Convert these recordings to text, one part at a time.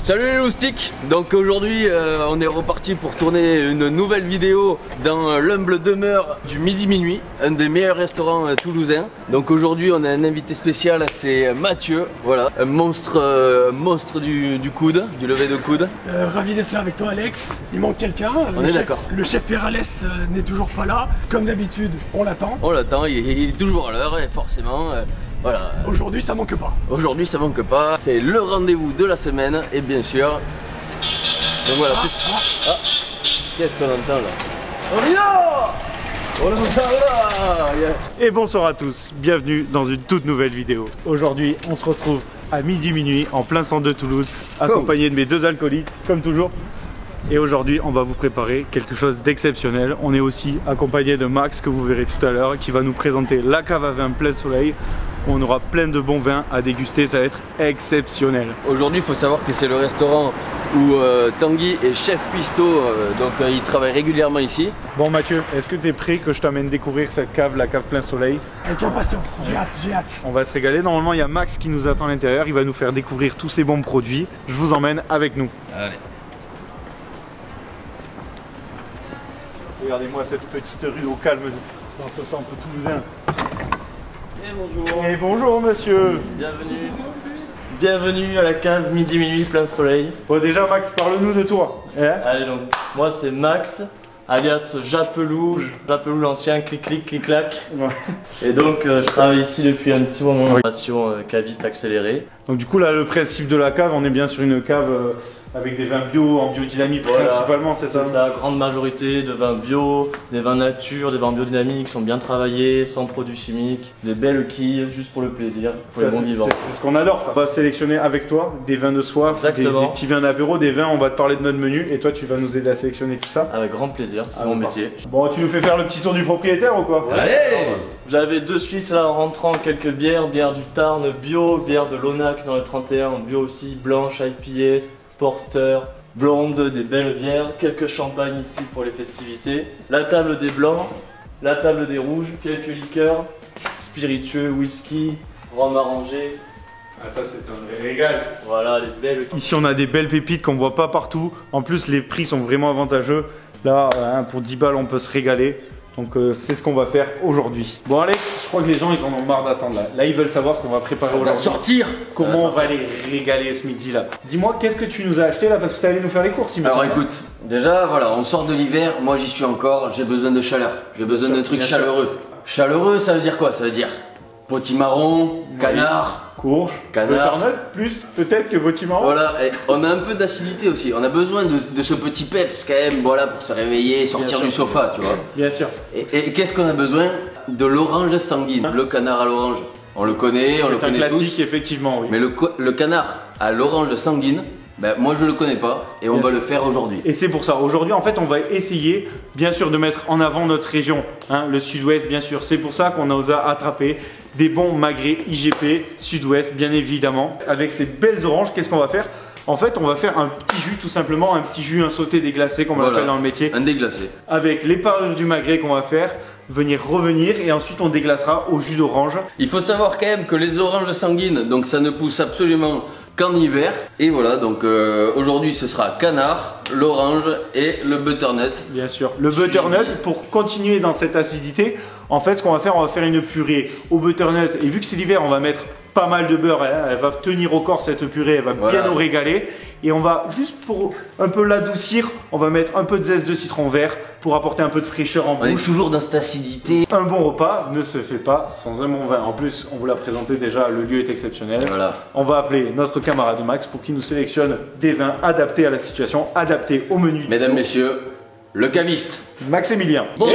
Salut les loustiques. Donc aujourd'hui on est reparti pour tourner une nouvelle vidéo dans l'humble demeure du Midi Minuit, un des meilleurs restaurants toulousains. Donc aujourd'hui on a un invité spécial, c'est Mathieu, voilà, un monstre du coude, du lever de coude. Ravi d'être là avec toi Alex, il manque quelqu'un. On est d'accord. Le chef Perales n'est toujours pas là, comme d'habitude on l'attend. On l'attend, il est toujours à l'heure et forcément... voilà. Aujourd'hui ça manque pas. Aujourd'hui ça manque pas. C'est le rendez-vous de la semaine et bien sûr. Donc voilà. Qu'est-ce qu'on entend là? Oh là. Et bonsoir à tous, bienvenue dans une toute nouvelle vidéo. Aujourd'hui on se retrouve à midi minuit en plein centre de Toulouse, accompagné de mes deux alcooliques comme toujours. Et aujourd'hui on va vous préparer quelque chose d'exceptionnel. On est aussi accompagné de Max que vous verrez tout à l'heure, qui va nous présenter la cave à vin plein soleil. On aura plein de bons vins à déguster, ça va être exceptionnel. Aujourd'hui il faut savoir que c'est le restaurant où Tanguy est chef cuistot, donc il travaille régulièrement ici. Bon Mathieu, est-ce que tu es prêt que je t'amène découvrir cette cave, la cave plein soleil? Avec impatience, j'ai hâte. On va se régaler, normalement il y a Max qui nous attend à l'intérieur, il va nous faire découvrir tous ces bons produits. Je vous emmène avec nous. Allez. Regardez-moi cette petite rue au calme dans ce centre toulousain. Et bonjour. Et bonjour monsieur. Bienvenue. Bienvenue à la cave Midi Minuit plein soleil. Bon déjà Max, parle-nous de toi. Allez donc, moi c'est Max, alias Japelou l'ancien clic-clic-clic-clac. Ouais. Et donc je travaille ici depuis un petit moment en formation caviste accélérée. Donc du coup là le principe de la cave, on est bien sur une cave avec des vins bio, en biodynamie Voilà. principalement, c'est ça? C'est ça, grande majorité de vins bio, des vins nature, des vins biodynamiques qui sont bien travaillés, sans produits chimiques, des belles quilles juste pour le plaisir, pour les bons vivants. C'est ce qu'on adore ça. On va sélectionner avec toi des vins de soif, des petits vins d'apéro, des vins, on va te parler de notre menu et toi tu vas nous aider à sélectionner tout ça. Avec grand plaisir, c'est mon métier. Bon, tu nous fais faire le petit tour du propriétaire ou quoi? Allez. J'avais de suite là en rentrant quelques bières, bière du Tarn bio, bière de l'Onac dans le 31 en bio aussi, blanche, IPA, porter, blonde, des belles bières, quelques champagnes ici pour les festivités, la table des blancs, la table des rouges, quelques liqueurs, spiritueux, whisky, rhum arrangé. Ah ça c'est un régal. Voilà les belles. Ici on a des belles pépites qu'on voit pas partout, en plus les prix sont vraiment avantageux. Là pour 10 balles on peut se régaler. Donc c'est ce qu'on va faire aujourd'hui. Bon Alex, je crois que les gens ils en ont marre d'attendre là. Là ils veulent savoir ce qu'on va préparer aujourd'hui. On va sortir. Comment on va les régaler ce midi là. Dis-moi qu'est-ce que tu nous as acheté là parce que tu allé nous faire les courses il me Alors semble. écoute, déjà voilà, on sort de l'hiver, moi j'y suis encore, j'ai besoin de chaleur, j'ai besoin de trucs chaleureux. Chaleureux ça veut dire quoi? Ça veut dire potimarron, canard. Courge, Canard. butternut, plus peut-être que potimarron. Voilà, et on a un peu d'acidité aussi, on a besoin de ce petit peps quand même, voilà, pour se réveiller, sortir du sofa, tu vois. Bien sûr. Et qu'est-ce qu'on a besoin? De l'orange sanguine, le canard à l'orange. On le connaît, on le C'est un connaît classique tous. effectivement, oui. Mais le canard à l'orange sanguine, ben moi je le connais pas et on va le faire aujourd'hui. Et c'est pour ça, aujourd'hui en fait on va essayer bien sûr de mettre en avant notre région, hein, le sud-ouest bien sûr. C'est pour ça qu'on nous a attrapé des bons magrets IGP sud-ouest bien évidemment. Avec ces belles oranges, qu'est-ce qu'on va faire? En fait on va faire un petit jus tout simplement, un petit jus, un sauté déglacé comme on l'appelle dans le métier. Un déglacé. Avec les parures du magret qu'on va faire, revenir et ensuite on déglacera au jus d'orange. Il faut savoir quand même que les oranges sanguines, donc ça ne pousse absolument qu'en hiver. Et voilà, donc aujourd'hui ce sera canard, l'orange et le butternut. Bien sûr. Le butternut, pour continuer dans cette acidité, en fait ce qu'on va faire une purée au butternut. Et vu que c'est l'hiver, on va mettre pas mal de beurre. Elle va tenir au corps cette purée, elle va bien nous régaler. Et on va, juste pour un peu l'adoucir, on va mettre un peu de zeste de citron vert pour apporter un peu de fraîcheur en On est bouche. toujours dans cette acidité. Un bon repas ne se fait pas sans un bon vin. En plus, on vous l'a présenté déjà, le lieu est exceptionnel. Voilà. On va appeler notre camarade Max pour qu'il nous sélectionne des vins adaptés à la situation, adaptés au menu. Mesdames, messieurs, le caviste. Maximilien. Bon.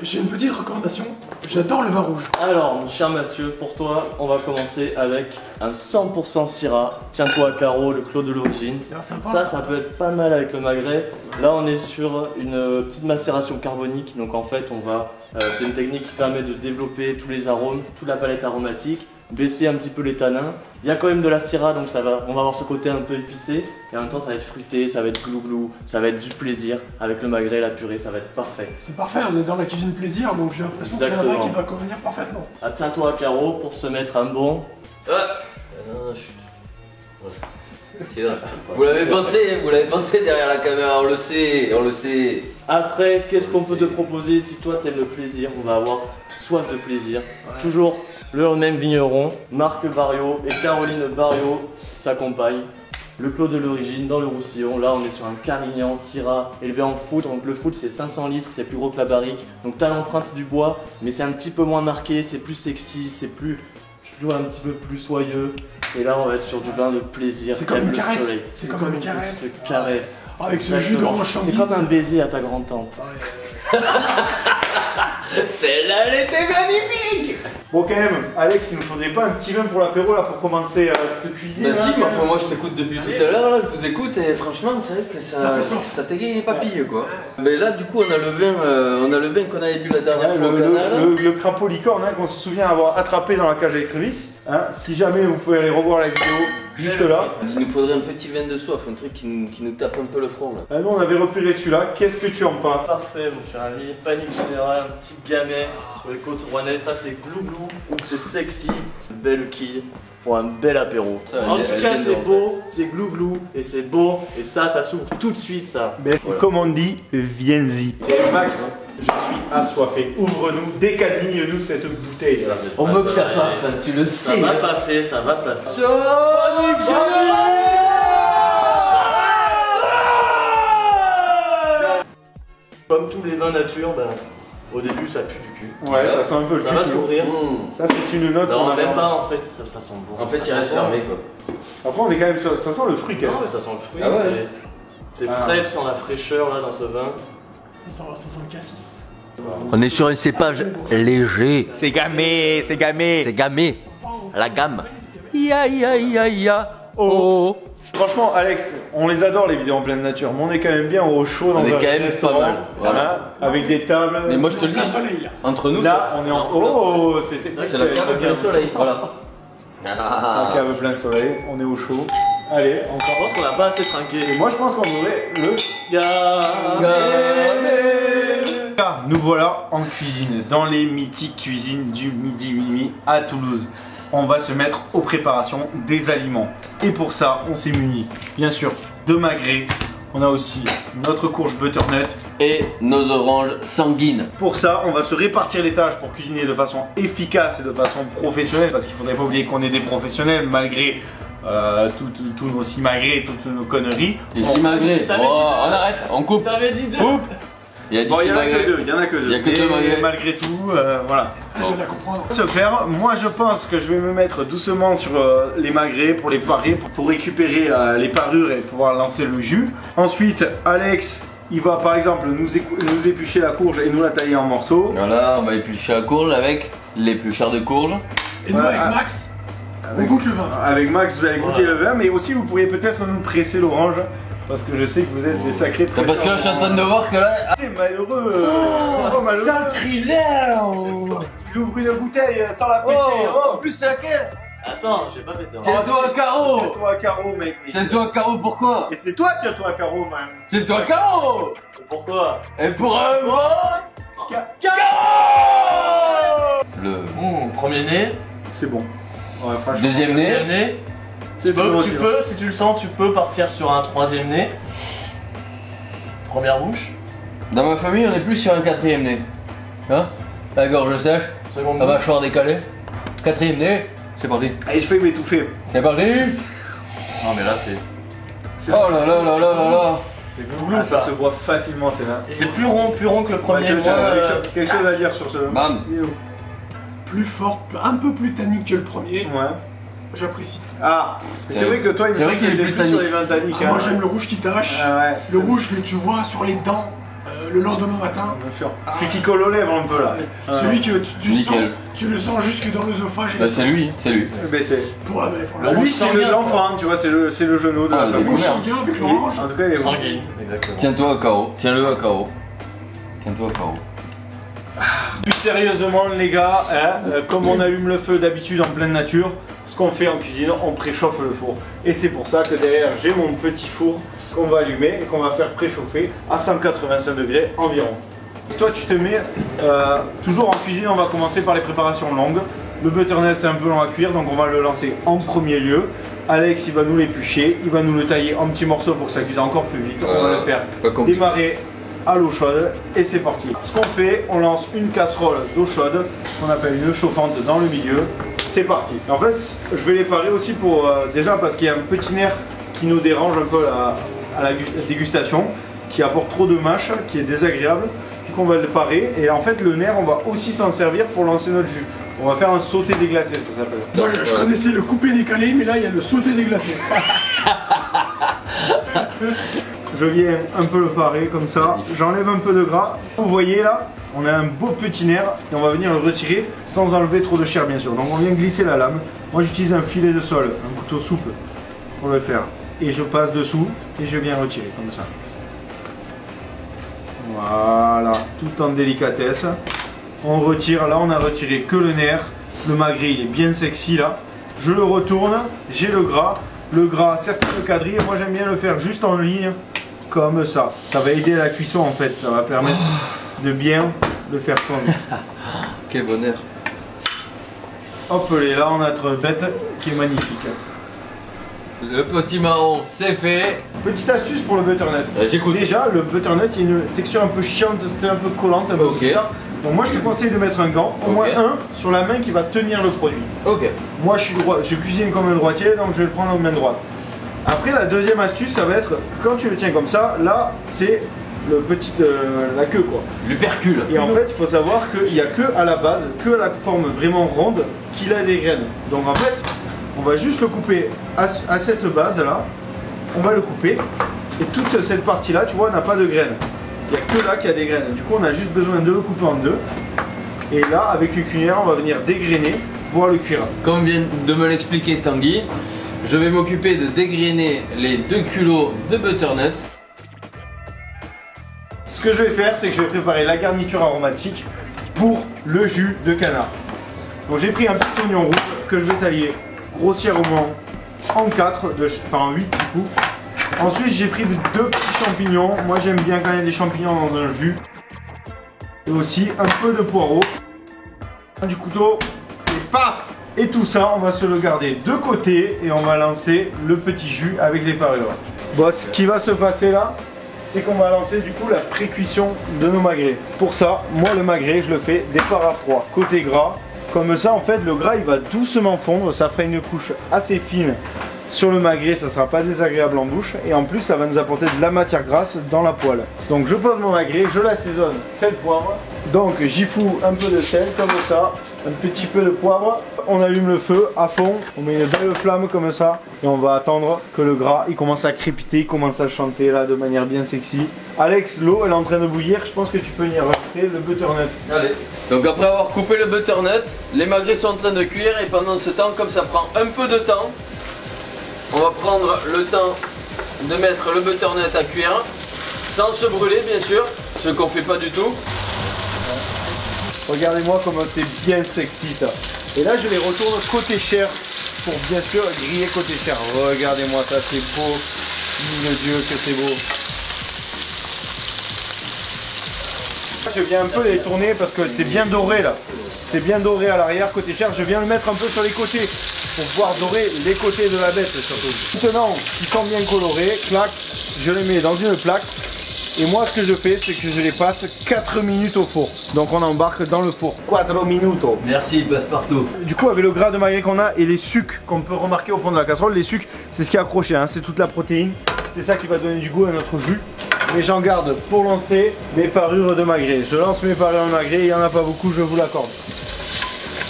J'ai une petite recommandation, j'adore le vin rouge. Alors mon cher Mathieu, pour toi on va commencer avec un 100% Syrah. Tiens-toi à carreau, le clos de l'origine. Ça peut être pas mal avec le magret. Là on est sur une petite macération carbonique, donc en fait on va c'est une technique qui permet de développer tous les arômes, toute la palette aromatique, baisser un petit peu les tanins. Il y a quand même de la Syrah, donc on va avoir ce côté un peu épicé, et en même temps ça va être fruité, ça va être glou-glou, ça va être du plaisir. Avec le magret, la purée, ça va être parfait. C'est parfait, on est dans la cuisine plaisir, donc j'ai l'impression que c'est un vin qui va convenir parfaitement. Ah, tiens-toi à carreau pour se mettre un bon... Vous l'avez pensé derrière la caméra, on le sait, on le sait. Après, qu'est-ce qu'on peut te proposer si toi t'aimes le plaisir? On va avoir soif de plaisir. Toujours le même vigneron, Marc Barriot et Caroline Barriot s'accompagnent. Le Clos de l'Origine dans le Roussillon. Là, on est sur un Carignan Syrah élevé en foutre. Donc, le foutre, c'est 500 litres, c'est plus gros que la barrique. Donc, tu as l'empreinte du bois, mais c'est un petit peu moins marqué, c'est plus sexy, c'est plus. Je vois un petit peu plus soyeux. Et là, on va être sur du vin de plaisir. C'est comme une caresse. Soleil. C'est comme une caresse. petite caresse. Avec ce jus d'orange champi. C'est comme un baiser à ta grand-tante. Celle-là, elle était magnifique. Bon quand même, Alex, il nous faudrait pas un petit vin pour l'apéro là pour commencer cette cuisine? Bah si, mais enfin, moi je t'écoute depuis tout à l'heure, là, je vous écoute et franchement c'est vrai que ça t'égaye les papilles quoi. Mais là du coup on a le vin qu'on avait bu la dernière fois au canal. Le crapaud licorne hein, qu'on se souvient avoir attrapé dans la cage à écrevisses. Hein, si jamais vous pouvez aller revoir la vidéo juste là. Il nous faudrait un petit vin de soif, un truc qui nous tape un peu le front là. Nous on avait repéré celui-là, qu'est-ce que tu en penses? Parfait mon cher ami, panique générale, un petit gamet sur les côtes rouennaises, ça c'est glouglou, c'est sexy, belle quille pour un bel apéro. En tout cas c'est beau, c'est glouglou et c'est beau et ça s'ouvre tout de suite ça. Mais voilà. Comme on dit, viens-y. Et Max, je suis assoiffé, ouvre-nous, décaligne-nous cette bouteille. On veut que ça paffe, hein, tu le sais. Ça va paffer, ça va paffer. Comme tous les vins nature, ben, au début ça pue du cul. Ouais, ça sent un peu le Ça va s'ouvrir. Ça c'est une note. Non, même pas en fait, ça sent bon. En fait, il reste fermé quoi. Après, on est quand même sur. Ça sent le fruit quand même. Ah ouais, ça sent le fruit. Ah ouais. C'est frais, tu sens la fraîcheur là dans ce vin. Ça sent le cassis. On est sur un cépage léger. C'est gamé, c'est gamé. C'est gamé. La gamme. Ya ya ya ya. Oh. Franchement, Alex, on les adore les vidéos en pleine nature, mais on est quand même bien au chaud dans On est un quand même restaurant, pas mal. Voilà, avec des tables. Mais moi je te le dis, Le soleil là. entre nous, Là, on est en. Oh, c'était c'est la cave plein soleil. Voilà. La cave plein soleil, on est au chaud. Allez, Je encore. pense qu'on n'a pas assez trinqué. Et moi, je pense qu'on aurait le. Gamet. Nous voilà en cuisine, dans les mythiques cuisines du Midi Minuit à Toulouse. On va se mettre aux préparations des aliments. Et pour ça, on s'est muni, bien sûr, de magret. On a aussi notre courge butternut. Et nos oranges sanguines. Pour ça, on va se répartir les tâches pour cuisiner de façon efficace et de façon professionnelle. Parce qu'il ne faudrait pas oublier qu'on est des professionnels malgré tous nos simagrées, toutes nos conneries. Des simagrées. Oh, on arrête, on coupe. T'avais dit deux. Coupe. Il y a Bon, il y en a que deux, il y en a que deux. Il y a que deux Et magrets. malgré tout, voilà. Je viens de la comprendre. Se faire, moi je pense que je vais me mettre doucement sur les magrets pour les parer, pour récupérer les parures et pouvoir lancer le jus. Ensuite, Alex, il va par exemple nous éplucher la courge et nous la tailler en morceaux. Voilà, on va éplucher la courge avec l'éplucheur de courge. Et nous avec Max, on goûte le vin. Avec Max, vous allez goûter le vin, mais aussi vous pourriez peut-être nous presser l'orange. Parce que je sais que vous êtes des sacrés presseurs. Parce que là je suis en train de voir que là. C'est malheureux. Oh, malheureux. Sacrilège. Il ouvre une bouteille sans la péter. Oh, en plus c'est laquelle? Attends, j'ai pas pété. Tiens-toi à carreau. Tiens-toi à carreau, mec. Tiens-toi à carreau, pourquoi? Et c'est toi, tiens-toi à carreau, man. Tiens-toi à carreau. Pourquoi? Et pour un bon Carreau. Le Premier nez. C'est bon. Ouais, franchement. deuxième Deuxième nez. nez. C'est bon aussi, hein. Si tu le sens, tu peux partir sur un troisième nez. Première bouche. Dans ma famille on est plus sur un quatrième nez. Hein? La gorge sèche, Seconde la bouche. mâchoire décalée. Quatrième nez, c'est parti. Allez, je fais m'étouffer. C'est parti. Non mais là c'est. Oh là là là là là là. C'est glouglou, ça se boit facilement, c'est là. C'est plus rond que le premier. Quelque chose à dire sur ce. Bam. Plus fort, un peu plus tannique que le premier. Ouais. J'apprécie. Ah, mais c'est vrai que toi, il me C'est vrai semble qu'il que est t'es plus plus sur les vins tanniques. Ah, moi j'aime le rouge qui tâche. Ah ouais, Le rouge que tu vois sur les dents le lendemain matin. bien sûr. Celui qui colle aux lèvres un peu là. Celui que tu sens, Nickel. tu le sens jusque dans l'œsophage. Bah c'est lui, c'est lui. Mais c'est. Pour la Lui, c'est sanguin, l'enfant, tu vois, c'est le genou de Ah, la le famille. rouge Merde. sanguin avec l'orange. En tout cas, il est bon. Sanguine, exactement. Tiens-toi à carreau. Tiens-le à carreau. Tiens-toi à carreau. Plus sérieusement, les gars, hein, comme on allume le feu d'habitude en pleine nature, ce qu'on fait en cuisine, on préchauffe le four. Et c'est pour ça que derrière, j'ai mon petit four qu'on va allumer et qu'on va faire préchauffer à 185 degrés environ. Toi, tu te mets toujours en cuisine, on va commencer par les préparations longues. Le butternut, c'est un peu long à cuire, donc on va le lancer en premier lieu. Alex il va nous l'éplucher, il va nous le tailler en petits morceaux pour que ça cuise encore plus vite. On va le faire démarrer à l'eau chaude et c'est parti. Ce qu'on fait, on lance une casserole d'eau chaude, qu'on appelle une chauffante dans le milieu. C'est parti. En fait, je vais les parer aussi pour déjà parce qu'il y a un petit nerf qui nous dérange un peu à la dégustation, qui apporte trop de mâche, qui est désagréable. Du coup, on va le parer et en fait le nerf, on va aussi s'en servir pour lancer notre jus. On va faire un sauté déglacé, ça s'appelle. Moi, je connaissais le coupé décalé, mais là, il y a le sauté déglacé. Je viens un peu le parer comme ça, j'enlève un peu de gras. Vous voyez là, on a un beau petit nerf et on va venir le retirer sans enlever trop de chair bien sûr. Donc on vient glisser la lame. Moi j'utilise un filet de sol, un couteau souple pour le faire. Et je passe dessous et je viens retirer comme ça. Voilà, tout en délicatesse. On retire, là on a retiré que le nerf. Le magret il est bien sexy là. Je le retourne, j'ai le gras. Le gras, certes le quadrille, moi j'aime bien le faire juste en ligne. Comme ça, ça va aider à la cuisson en fait, ça va permettre de bien le faire fondre. Quel bonheur. Hop là, on a notre bête qui est magnifique. Le petit marron, c'est fait. Petite astuce pour le butternut. J'écoute. Déjà, le butternut, il y a une texture un peu chiante, c'est un peu collante, un peu comme ça. Donc moi je te conseille de mettre un gant, au moins un sur la main qui va tenir le produit. Ok. Moi je cuisine comme un droitier, donc je vais le prendre en main droite. Après la deuxième astuce, ça va être quand tu le tiens comme ça, là c'est le petit la queue quoi. L'upercule. Et en fait il faut savoir qu'il n'y a que à la base, que à la forme vraiment ronde qu'il a des graines. Donc en fait on va juste le couper à cette base là, on va le couper et toute cette partie là tu vois n'a pas de graines. Il n'y a que là qu'il y a des graines. Du coup on a juste besoin de le couper en deux. Et là avec une cuillère on va venir dégrainer, voire le cuire. Comme vient de me l'expliquer Tanguy, je vais m'occuper de dégrainer les 2 kilos de butternut. Ce que je vais faire, c'est que je vais préparer la garniture aromatique pour le jus de canard. Donc j'ai pris un petit oignon rouge que je vais tailler grossièrement en 4, enfin en 8 du coup. Ensuite j'ai pris 2 petits champignons. Moi j'aime bien quand il y a des champignons dans un jus. Et aussi un peu de poireau. Du couteau et paf! Et tout ça, on va se le garder de côté et on va lancer le petit jus avec les parures. Bon, ce qui va se passer là, c'est qu'on va lancer du coup la pré-cuisson de nos magrets. Pour ça, moi le magret, je le fais départ à froid, côté gras. Comme ça, en fait, le gras il va doucement fondre, ça fera une couche assez fine sur le magret, ça sera pas désagréable en bouche. Et en plus, ça va nous apporter de la matière grasse dans la poêle. Donc je pose mon magret, je l'assaisonne sel, poivre. Donc j'y fous un peu de sel comme ça, un petit peu de poivre. On allume le feu à fond, on met une belle flamme comme ça. Et on va attendre que le gras il commence à crépiter, il commence à chanter là de manière bien sexy. Alex, l'eau elle est en train de bouillir, je pense que tu peux y rajouter le butternut. Allez, donc après avoir coupé le butternut, les magrets sont en train de cuire et pendant ce temps, comme ça prend un peu de temps, on va prendre le temps de mettre le butternut à cuire, sans se brûler bien sûr, ce qu'on fait pas du tout. Regardez-moi comment c'est bien sexy ça. Et là je les retourne côté chair pour bien sûr griller côté chair. Regardez-moi ça, c'est beau. Mon Dieu que c'est beau. Je viens un peu les tourner parce que c'est bien doré là. C'est bien doré à l'arrière côté chair. Je viens le mettre un peu sur les côtés pour pouvoir dorer les côtés de la bête surtout. Maintenant qu'ils sont bien colorés, clac, je les mets dans une plaque. Et moi ce que je fais c'est que je les passe 4 minutes au four. Donc on embarque dans le four. 4 minutes. Merci, passe partout. Du coup avec le gras de magret qu'on a et les sucs qu'on peut remarquer au fond de la casserole, les sucs c'est ce qui est accroché, hein, c'est toute la protéine. C'est ça qui va donner du goût à notre jus. Mais j'en garde pour lancer mes parures de magret. Je lance mes parures de magret, il n'y en a pas beaucoup, je vous l'accorde.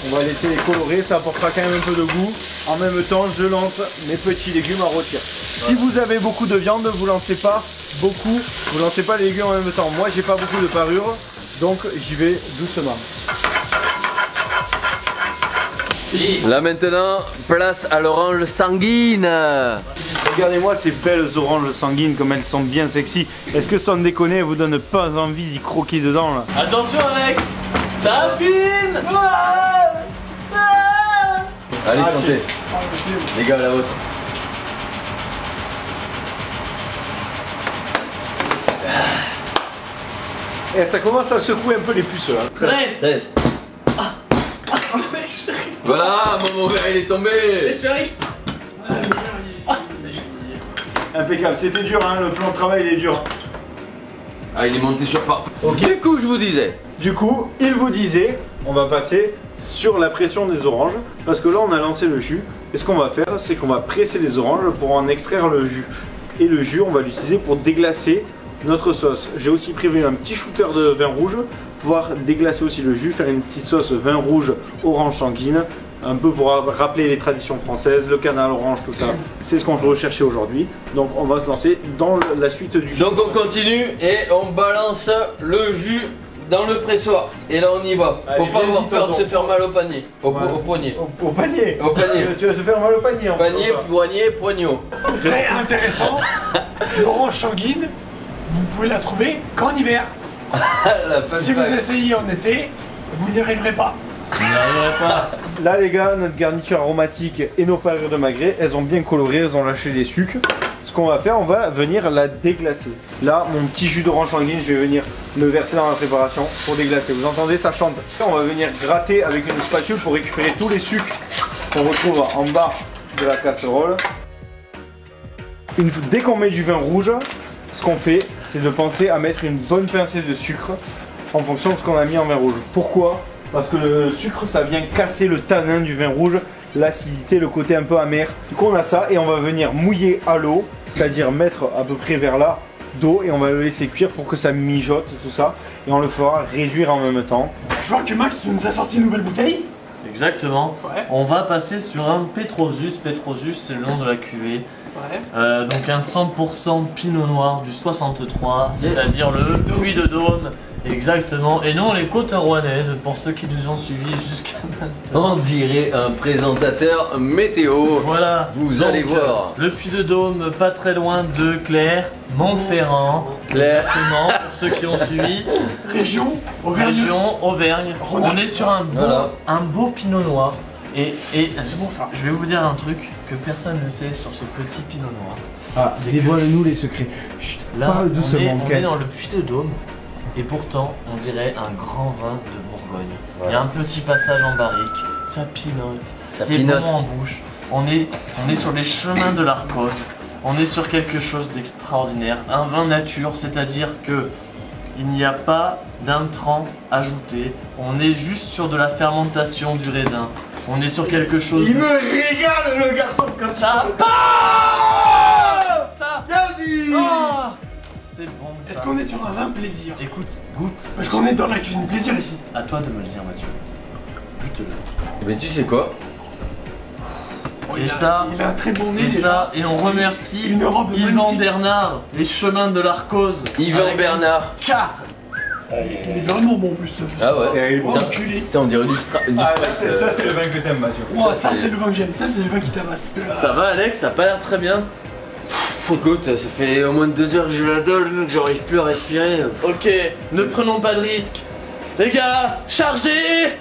On va laisser les colorer, ça apportera quand même un peu de goût. En même temps, je lance mes petits légumes à rôtir. Si vous avez beaucoup de viande, vous lancez pas beaucoup, vous lancez pas les légumes en même temps. Moi, j'ai pas beaucoup de parures, donc j'y vais doucement. Là maintenant, place à l'orange sanguine. Regardez-moi ces belles oranges sanguines comme elles sont bien sexy. Est-ce que sans déconner, elles vous donne pas envie d'y croquer dedans là? Attention Alex, ça affine. Allez, santé. Les gars, la vôtre. Et ça commence à secouer un peu les puces là. 13. Voilà, mon verre il est tombé. J'arrive. Impeccable, c'était dur, hein, le plan de travail il est dur. Ah, il est monté sur pas. Du coup, je vous disais. Du coup, il vous disait, on va passer sur la pression des oranges, parce que là on a lancé le jus, et ce qu'on va faire, c'est qu'on va presser les oranges pour en extraire le jus. Et le jus, on va l'utiliser pour déglacer notre sauce. J'ai aussi prévu un petit shooter de vin rouge, pouvoir déglacer aussi le jus, faire une petite sauce vin rouge orange sanguine, un peu pour rappeler les traditions françaises, le canal orange, tout ça. C'est ce qu'on peut rechercher aujourd'hui. Donc on va se lancer dans la suite du jus. Donc on continue et on balance le jus dans le pressoir. Et là on y va. Faut Allez, pas avoir vas-y, peur de tonton. se faire mal au panier. Au poignet. Au panier. Au panier. Tu vas te faire mal au panier en Panier, faisant ça. poignet, poignot. Très intéressant. L'orange sanguine, vous pouvez la trouver qu'en hiver. La fun Si vous fact. essayez en été, vous n'y arriverez pas. Vous n'y arriverez pas. Là les gars, notre garniture aromatique et nos parures de magret, elles ont bien coloré, elles ont lâché les sucres. Ce qu'on va faire, on va venir la déglacer. Là, mon petit jus d'orange sanguine, je vais venir le verser dans la préparation pour déglacer. Vous entendez, ça chante. On va venir gratter avec une spatule pour récupérer tous les sucres qu'on retrouve en bas de la casserole. Dès qu'on met du vin rouge, ce qu'on fait, c'est de penser à mettre une bonne pincée de sucre en fonction de ce qu'on a mis en vin rouge. Pourquoi? Parce que le sucre, ça vient casser le tanin du vin rouge, l'acidité, le côté un peu amer. Du coup, on a ça et on va venir mouiller à l'eau, c'est-à-dire mettre à peu près vers là d'eau et on va le laisser cuire pour que ça mijote, tout ça. Et on le fera réduire en même temps. Je vois que Max nous a sorti une nouvelle bouteille. Exactement. Ouais. On va passer sur un Petrosus. Petrosus, c'est le nom de la cuvée. Ouais. Donc un 100% Pinot Noir du 63, c'est-à-dire le Puy de Dôme. Exactement. Et non, les côtes rouennaises, pour ceux qui nous ont suivis jusqu'à maintenant. On dirait un présentateur météo. Voilà. Vous Donc, allez voir. Le Puy de Dôme, pas très loin de Claire, Montferrand. Claire. Exactement, pour ceux qui ont suivi. Région, Auvergne. Région, Auvergne. Rhône-Alpes. On est sur Voilà. un beau Pinot Noir. Et bon, ça. je vais vous dire un truc que personne ne sait sur ce petit Pinot Noir. Ah, dévoile-nous les secrets. Chut, Là, parle doucement, on est Ken. dans le Puy de Dôme. Et pourtant, on dirait un grand vin de Bourgogne. Il y a un petit passage en barrique, ça pinote, Ça c'est pinote. bon en bouche. On est sur les chemins de l'Arcos. On est sur quelque chose d'extraordinaire. Un vin nature, c'est-à-dire que il n'y a pas d'intrants ajoutés. On est juste sur de la fermentation du raisin. On est sur quelque chose. Il me régale le garçon comme Ça ça. Ça Vas-y. Ah c'est bon ça. Est-ce qu'on est sur un vin plaisir? Écoute, goûte. Parce qu'on est dans la cuisine plaisir ici. À toi de me le dire, Mathieu. Goûte-le. Mais tu sais quoi? Et il ça, il a un très bon nez. Et déjà. ça, et on remercie Une robe Yvan magnifique. Bernard, les chemins de l'Arcose. Yvan Avec Bernard. K. Il est vraiment bon en plus. Ah ouais. Oh, Putain. enculé. Putain, on dirait du Ah, Sprite, ça c'est le vin que t'aimes, Mathieu. Oh, ça c'est le vin que j'aime. Ça c'est le vin qui tabasse. Ça va, Alex? Ça a pas l'air très bien. Écoute, ça fait au moins 2 heures que j'ai la dalle, j'arrive plus à respirer. Ok, ne prenons pas de risques. Les gars, chargez!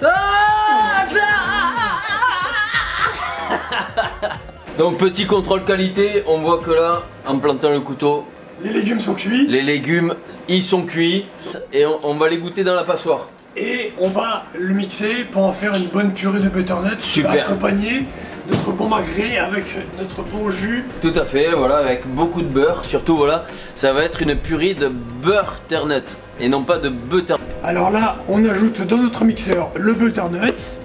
Donc petit contrôle qualité, on voit que là, en plantant le couteau, Les légumes sont cuits. les légumes, ils sont cuits et on va les goûter dans la passoire. Et on va le mixer pour en faire une bonne purée de butternut qui va Super. accompagner notre bon magret avec notre bon jus. Tout à fait, voilà, avec beaucoup de beurre. Surtout, voilà, ça va être une purée de butternut et non pas de butternut. Alors là, on ajoute dans notre mixeur le butternut.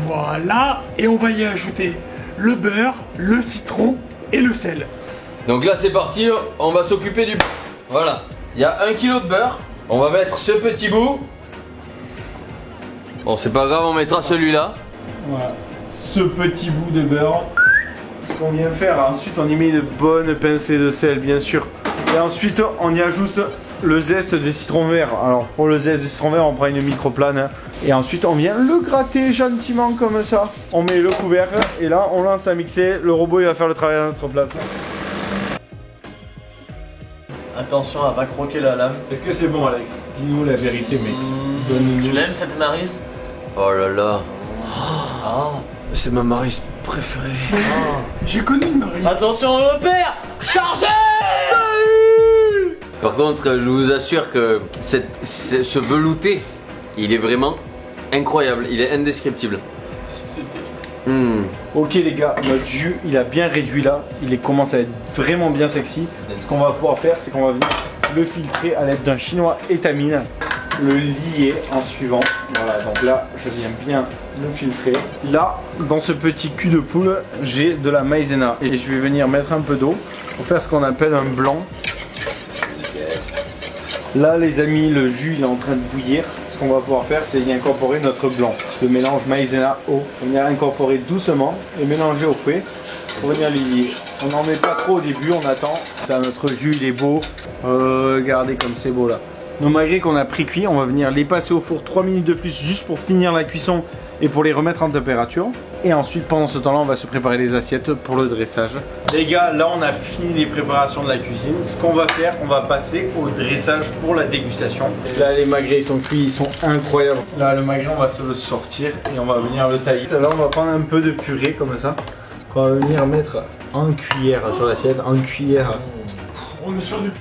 Voilà. Et on va y ajouter le beurre, le citron et le sel. Donc là, c'est parti, on va s'occuper du beurre. Voilà, il y a 1 kg de beurre. On va mettre ce petit bout. Bon, c'est pas grave, on mettra celui-là. Voilà, ce petit bout de beurre. Ce qu'on vient faire, ensuite on y met une bonne pincée de sel, bien sûr. Et ensuite on y ajoute le zeste de citron vert. Alors pour le zeste de citron vert, on prend une microplane. Hein. Et ensuite on vient le gratter gentiment comme ça. On met le couvercle et là on lance à mixer. Le robot il va faire le travail à notre place. Attention à pas croquer la lame. Est-ce que c'est bon, Alex? Dis-nous la vérité, mec. Donne-nous. Tu l'aimes cette maryse? Oh là là, Ah. c'est ma maryse préférée. J'ai connu une Marie. Attention au père! Chargez! Par contre, je vous assure que ce velouté, il est vraiment incroyable, il est indescriptible. Ok les gars, notre jus il a bien réduit là, il commence à être vraiment bien sexy. Ce qu'on va pouvoir faire, c'est qu'on va venir le filtrer à l'aide d'un chinois étamine, le lier en suivant. Voilà, donc là je viens bien le filtrer. Là, dans ce petit cul de poule, j'ai de la maïzena et je vais venir mettre un peu d'eau pour faire ce qu'on appelle un blanc. Là les amis, le jus il est en train de bouillir. Ce qu'on va pouvoir faire, c'est y incorporer notre blanc. Le mélange maïzena eau. On vient incorporer doucement et mélanger au fouet pour venir le lier. On n'en met pas trop au début, on attend. Ça, notre jus il est beau. Regardez comme c'est beau là. Nos magrets qu'on a pré-cuits, on va venir les passer au four 3 minutes de plus juste pour finir la cuisson et pour les remettre en température. Et ensuite, pendant ce temps-là, on va se préparer les assiettes pour le dressage. Les gars, là on a fini les préparations de la cuisine. Ce qu'on va faire, on va passer au dressage pour la dégustation. Là, les magrets ils sont cuits, ils sont incroyables. Là, le magret, on va se le sortir et on va venir le tailler. Là, on va prendre un peu de purée comme ça, qu'on va venir mettre en cuillère sur l'assiette, en cuillère. On est sur du...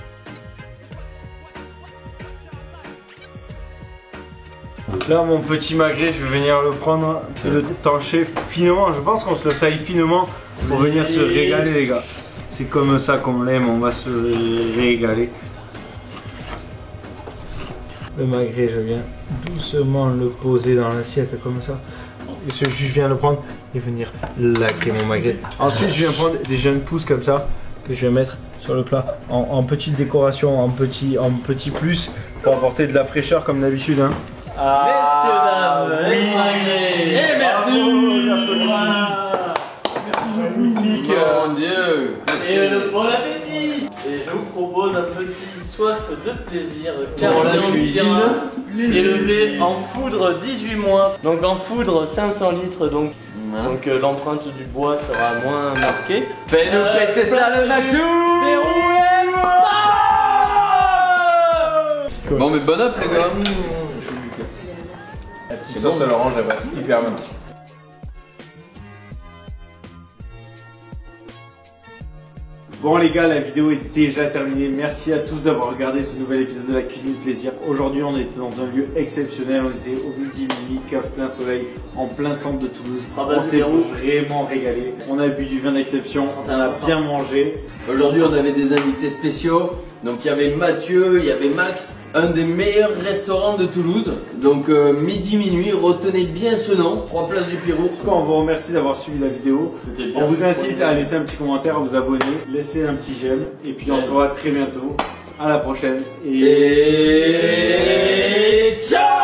Là mon petit magret, je vais venir le prendre, le trancher finement. Je pense qu'on se le taille finement pour venir se régaler les gars. C'est comme ça qu'on l'aime, on va se régaler. Le magret, je viens doucement le poser dans l'assiette comme ça. Et ce jus, je viens le prendre et venir laquer mon magret. Ensuite je viens prendre des jeunes pousses comme ça que je vais mettre sur le plat en petite décoration, en petit plus pour apporter de la fraîcheur comme d'habitude. Hein. Messieurs, dames, oui. les magrets. Et merci. Magnifique. Mon Dieu. Et bon appétit. Et je vous propose un petit soif de plaisir Pour la carné en cuisine. syrah, élevé en foudre 18 mois. Donc en foudre 500 litres, donc l'empreinte du bois sera moins marquée. Fais-nous péter ça le Natou. Bon mais bon app les gars. C'est bon, ça l'orange, elle va hyper bien. Bon les gars, la vidéo est déjà terminée. Merci à tous d'avoir regardé ce nouvel épisode de la Cuisine Plaisir. Aujourd'hui on était dans un lieu exceptionnel, on était au Midi Minuit, cave plein soleil, en plein centre de Toulouse. On s'est vraiment régalé. On a bu du vin d'exception, on a bien mangé. Aujourd'hui on avait des invités spéciaux. Donc il y avait Mathieu, il y avait Max, un des meilleurs restaurants de Toulouse. Donc Midi Minuit, retenez bien ce nom, 3 places du Pirou. En tout cas, on vous remercie d'avoir suivi la vidéo. Bien, on vous incite à laisser un petit commentaire, à vous abonner, laisser un petit j'aime. Et puis on se revoit très bientôt. À la prochaine. Et ciao.